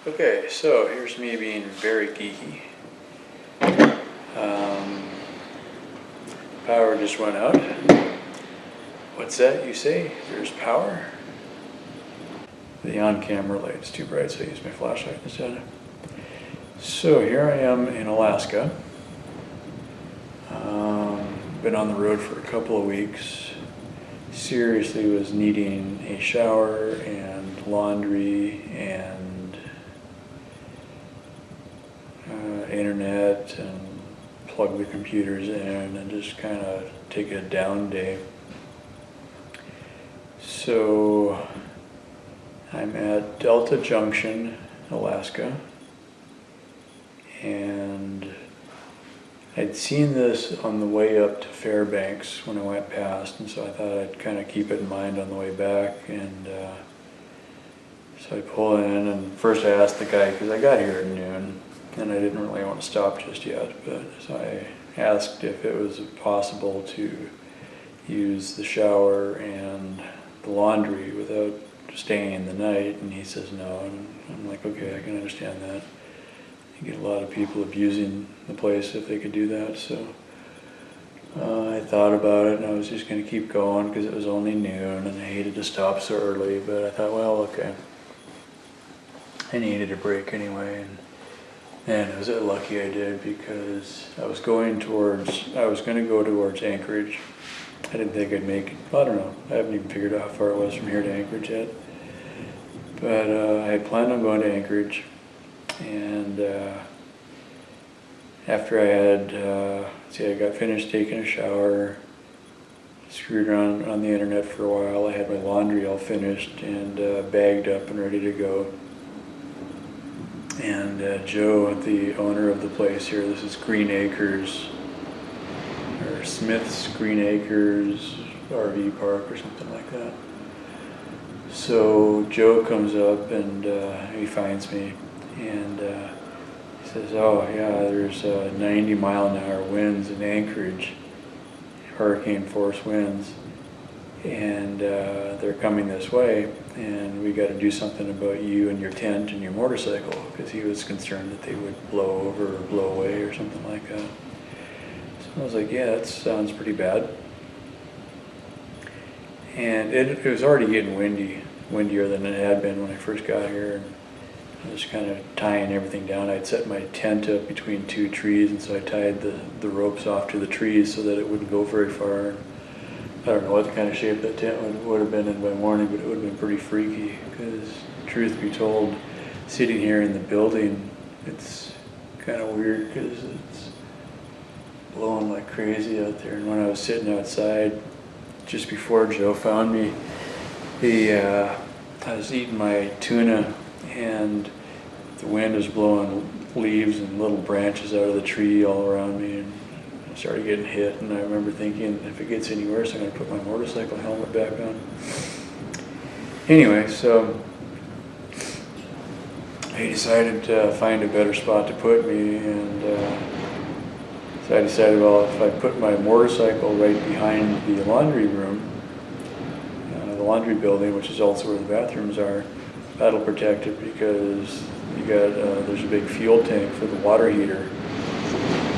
Okay, so here's me being very geeky. Power just went out. What's that you say? There's power? The on-camera light's too bright, so I use my flashlight instead. So here I am in Alaska. Been on the road for a couple of weeks. Seriously was needing a shower and laundry and internet and plug the computers in and just kind of take a down day. So I'm at Delta Junction, Alaska, and I'd seen this on the way up to Fairbanks when I went past, and so I thought I'd kind of keep it in mind on the way back. And so I pull in, and first I asked the guy, because I got here at noon and I didn't really want to stop just yet, but so I asked if it was possible to use the shower and the laundry without staying the night, and he says no, and I'm like, okay, I can understand that. You get a lot of people abusing the place if they could do that, so I thought about it, and I was just going to keep going because it was only noon and I hated to stop so early, but I thought, well, okay, I needed a break anyway, and it was lucky I did, because I was going to go towards Anchorage. I didn't think I'd make it. I don't know, I haven't even figured out how far it was from here to Anchorage yet, but I had planned on going to Anchorage. And after I had, I got finished taking a shower, screwed around on the internet for a while, I had my laundry all finished and bagged up and ready to go. And Joe, the owner of the place here, this is Green Acres, or Smith's Green Acres RV Park or something like that. So Joe comes up and he finds me. And he says, oh yeah, there's 90-mile-an-hour winds in Anchorage, hurricane force winds, and they're coming this way, and we got to do something about you and your tent and your motorcycle, because he was concerned that they would blow over or blow away or something like that. So I was like, yeah, that sounds pretty bad. And it was already getting windier than it had been when I first got here. And I was kind of tying everything down. I'd set my tent up between two trees, and so I tied the ropes off to the trees so that it wouldn't go very far. And I don't know what kind of shape that tent would have been in by morning, but it would have been pretty freaky, because truth be told, sitting here in the building, it's kind of weird because it's blowing like crazy out there. And when I was sitting outside just before Joe found me, I was eating my tuna, and the wind was blowing leaves and little branches out of the tree all around me, and I started getting hit. And I remember thinking, if it gets any worse, I'm going to put my motorcycle helmet back on. Anyway, so I decided to find a better spot to put me, and so I decided, well, if I put my motorcycle right behind the laundry room, the laundry building, which is also where the bathrooms are, that'll protect it, because there's a big fuel tank for the water heater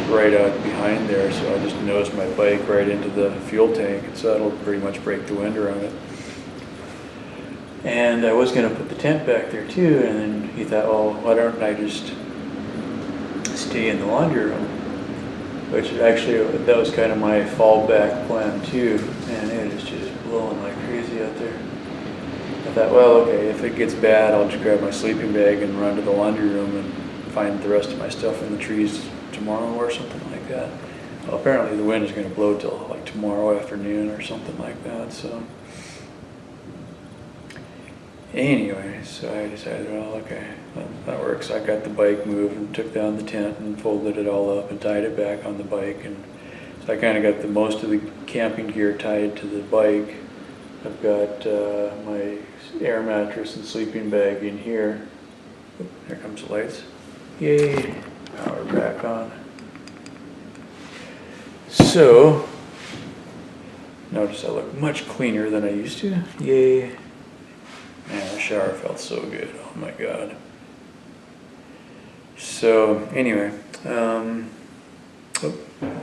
right out behind there, so I just nosed my bike right into the fuel tank, and so that'll pretty much break the wind around it. And I was going to put the tent back there too, and then he thought, oh, why don't I just stay in the laundry room? Which actually, that was kind of my fallback plan too, and it is just blowing like crazy out there. I thought, well, okay, if it gets bad, I'll just grab my sleeping bag and run to the laundry room and find the rest of my stuff in the trees tomorrow or something like that. Well, apparently the wind is going to blow till like tomorrow afternoon or something like that, so anyway, so I decided, well, okay, that works. I got the bike moved and took down the tent and folded it all up and tied it back on the bike, and so I kind of got most of the camping gear tied to the bike. I've got my air mattress and sleeping bag in here. Oop, there comes the lights. Yay, power back on. So, notice I look much cleaner than I used to. Yay. Man, the shower felt so good. Oh my God. So anyway, oh,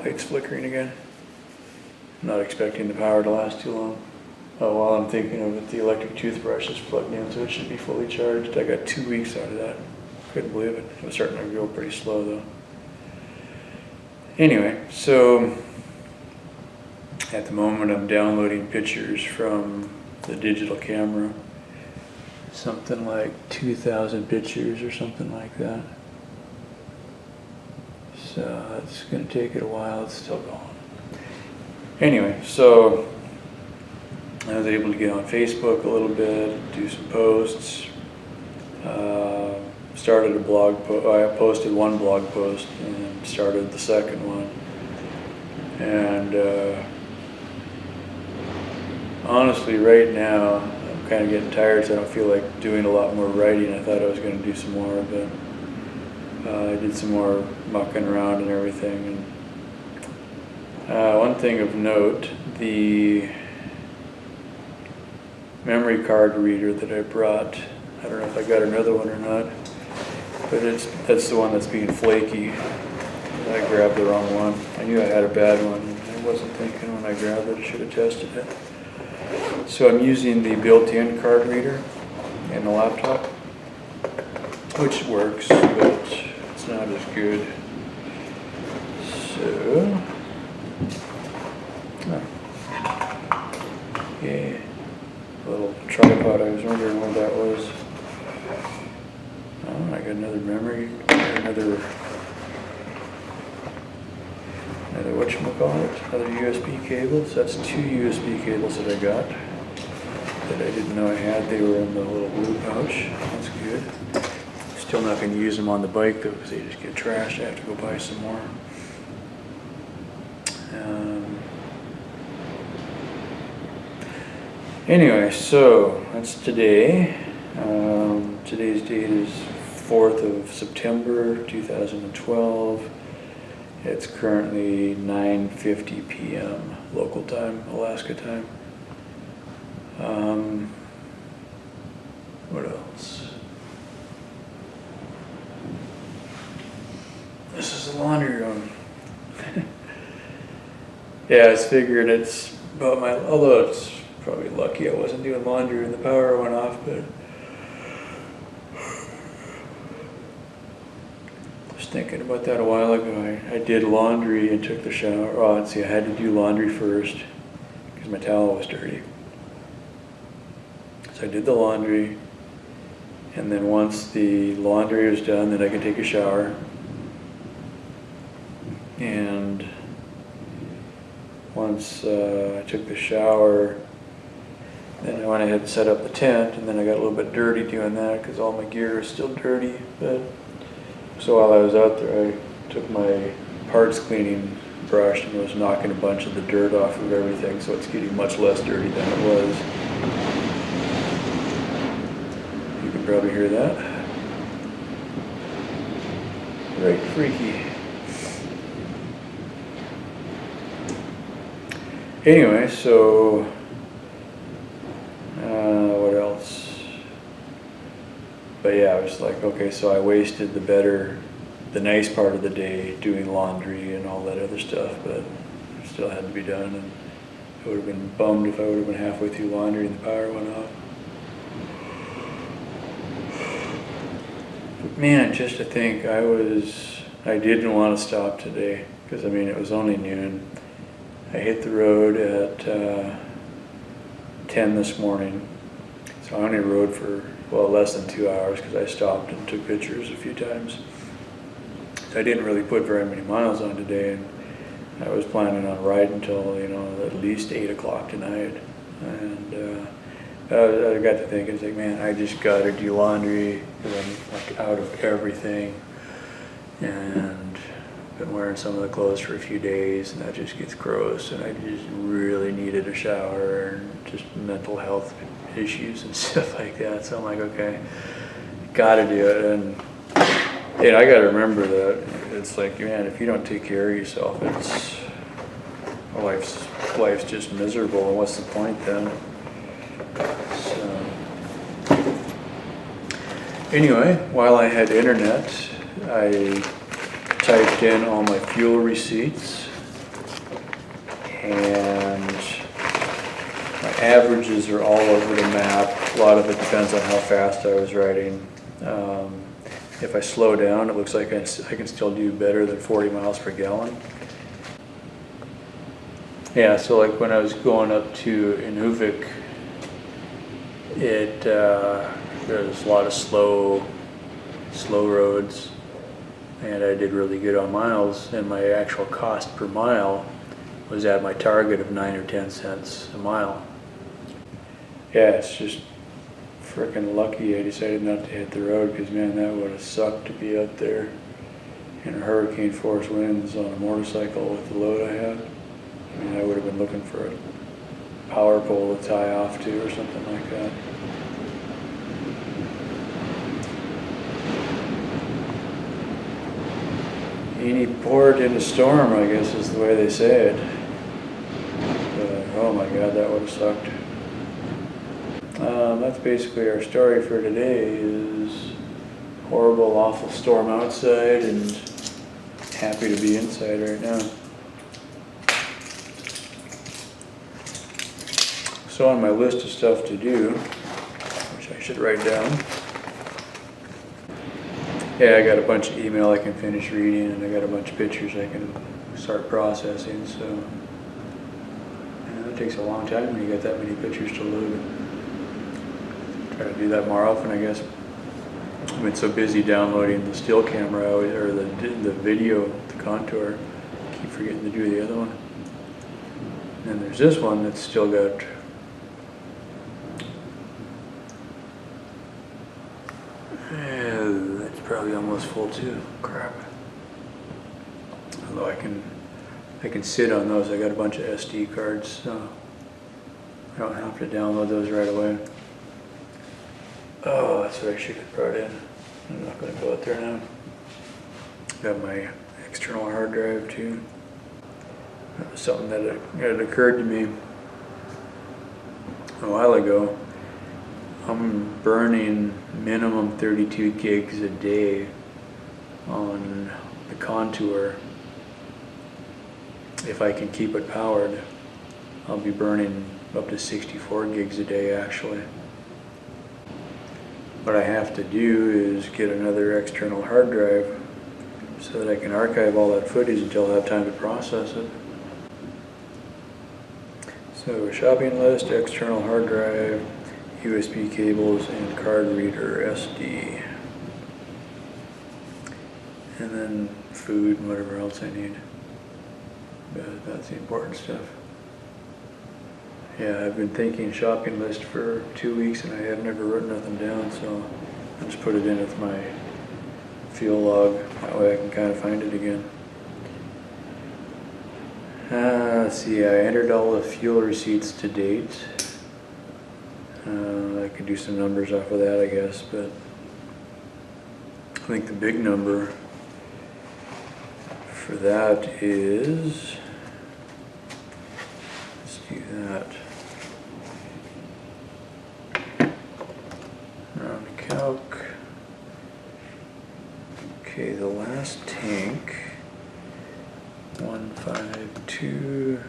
light's flickering again. I'm not expecting the power to last too long. Oh, while I'm thinking of it, the electric toothbrush is plugged in, so it should be fully charged. I got 2 weeks out of that. Couldn't believe it. It was starting to go pretty slow though. Anyway, so at the moment I'm downloading pictures from the digital camera. Something like 2,000 pictures or something like that. So it's going to take it a while. It's still going. Anyway, so I was able to get on Facebook a little bit, do some posts. Started a blog post. I posted one blog post and started the second one. And honestly, right now, I'm kind of getting tired, so I don't feel like doing a lot more writing. I thought I was going to do some more, but I did some more mucking around and everything. And one thing of note, the memory card reader that I brought, I don't know if I got another one or not, but that's the one that's being flaky. I grabbed the wrong one. I knew I had a bad one. I wasn't thinking when I grabbed it, I should have tested it. So I'm using the built-in card reader in the laptop, which works, but it's not as good. So, yeah, a little tripod, I was wondering what that was. Oh, I got another memory, another whatchamacallit, another USB cable. So that's 2 USB cables that I got that I didn't know I had. They were in the little blue pouch. That's good. Still not going to use them on the bike though, because they just get trashed. I have to go buy some more. Anyway, so that's today. Today's date is 4th of September 2012. It's currently 9:50 p.m. local time, Alaska time. What else? This is the laundry room. Yeah, I was figuring it's about although it's probably lucky I wasn't doing laundry when the power went off, but I was thinking about that a while ago. I did laundry and took the shower. Oh, let's see, I had to do laundry first because my towel was dirty. So I did the laundry, and then once the laundry was done, then I could take a shower. And once I took the shower, then I went ahead and set up the tent, and then I got a little bit dirty doing that because all my gear is still dirty. But so while I was out there, I took my parts cleaning brush and was knocking a bunch of the dirt off of everything, so it's getting much less dirty than it was. You can probably hear that. Right, freaky. Anyway, so what else? But yeah, I was like, okay, so I wasted the nice part of the day doing laundry and all that other stuff, but it still had to be done, and I would have been bummed if I would have been halfway through laundry and the power went off. But man, just to think, I didn't want to stop today, because I mean, it was only noon. I hit the road at 10 this morning, so I only rode for, well, less than 2 hours because I stopped and took pictures a few times. So I didn't really put very many miles on today, and I was planning on riding until, at least 8 o'clock tonight. And I got to thinking, it's like, man, I just got to do laundry because I'm like out of everything. And been wearing some of the clothes for a few days, and that just gets gross, and I just really needed a shower, and just mental health issues and stuff like that. So I'm like, okay, gotta do it. And I gotta remember that it's like, man, if you don't take care of yourself, life's just miserable, and what's the point then? So anyway, while I had internet, I typed in all my fuel receipts, and my averages are all over the map. A lot of it depends on how fast I was riding. If I slow down, it looks like I can still do better than 40 miles per gallon. Yeah, so like when I was going up to Inuvik, there's a lot of slow roads, and I did really good on miles, and my actual cost per mile was at my target of 9 or 10 cents a mile. Yeah, it's just freaking lucky I decided not to hit the road, because man, that would have sucked to be out there in hurricane force winds on a motorcycle with the load I had. I mean, I would have been looking for a power pole to tie off to or something like that. Any port in a storm, I guess is the way they say it. But, oh my God, that would have sucked. That's basically our story for today, is horrible, awful storm outside, and happy to be inside right now. So on my list of stuff to do, which I should write down, yeah, I got a bunch of email I can finish reading, and I got a bunch of pictures I can start processing, so it takes a long time when you get that many pictures to load. Try to do that more often, I guess. I've been so busy downloading the still camera or the video, the contour, I keep forgetting to do the other one. And there's this one that's still got it's probably almost full too. Crap. Although I can sit on those. I got a bunch of SD cards, so I don't have to download those right away. Oh, that's what I should have brought in. I'm not going to go out there now. Got my external hard drive too. That was something that had occurred to me a while ago. I'm burning minimum 32 gigs a day on the contour. If I can keep it powered, I'll be burning up to 64 gigs a day actually. What I have to do is get another external hard drive so that I can archive all that footage until I have time to process it. So shopping list, external hard drive, USB cables, and card reader SD. And then food and whatever else I need. But that's the important stuff. Yeah, I've been thinking shopping list for 2 weeks and I have never written nothing down, so I'll just put it in with my fuel log. That way I can kind of find it again. Let's see, I entered all the fuel receipts to date. I could do some numbers off of that, I guess, but I think the big number for that is, let's do that. Run the calc. Okay, the last tank, 152.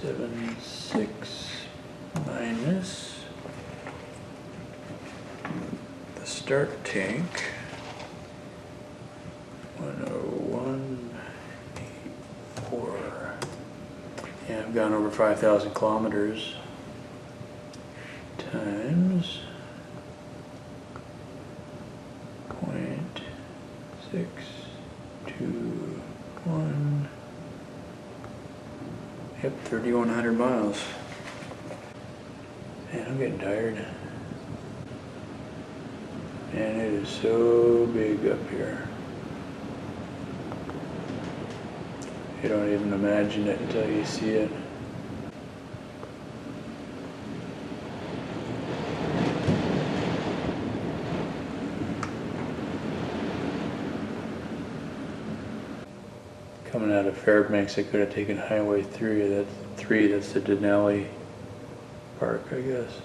76 minus the start tank, 101.84. Yeah, I've gone over 5,000 kilometers times 0.621. Yep, 3,100 miles. Man, I'm getting tired. And it is so big up here. You don't even imagine it until you see it. Coming out of Fairbanks, I could have taken Highway 3. That's the Denali Park, I guess.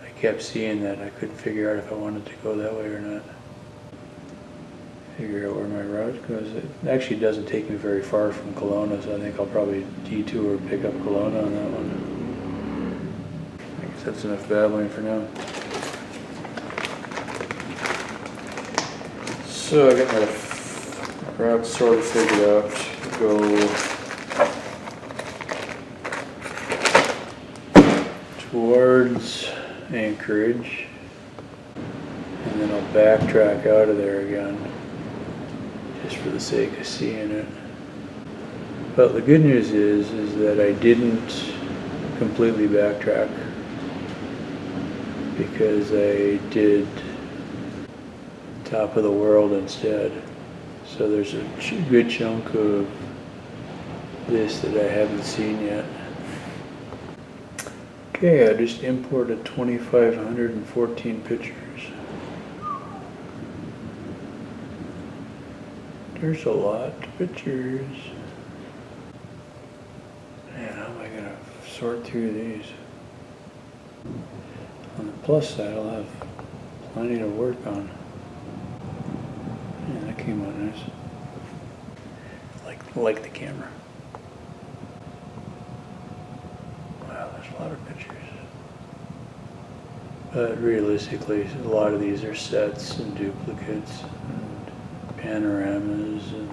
I kept seeing that. I couldn't figure out if I wanted to go that way or not. Figure out where my route goes. It actually doesn't take me very far from Kelowna, so I think I'll probably detour or pick up Kelowna on that one. I guess that's enough babbling for now. So I got my route sort of figured out. Go towards Anchorage, and then I'll backtrack out of there again, just for the sake of seeing it. But the good news is that I didn't completely backtrack, because I did Top of the World instead. So there's a good chunk of this that I haven't seen yet. Okay, I just imported 2,514 pictures. There's a lot of pictures. Man, how am I gonna sort through these? On the plus side, I'll have plenty to work on. Yeah, that came out nice. Like the camera. Wow, there's a lot of pictures. But realistically, a lot of these are sets and duplicates and panoramas, and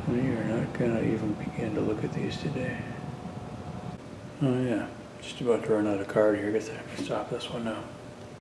we are not going to even begin to look at these today. Oh yeah, just about to run out of card here. I guess I can stop this one now.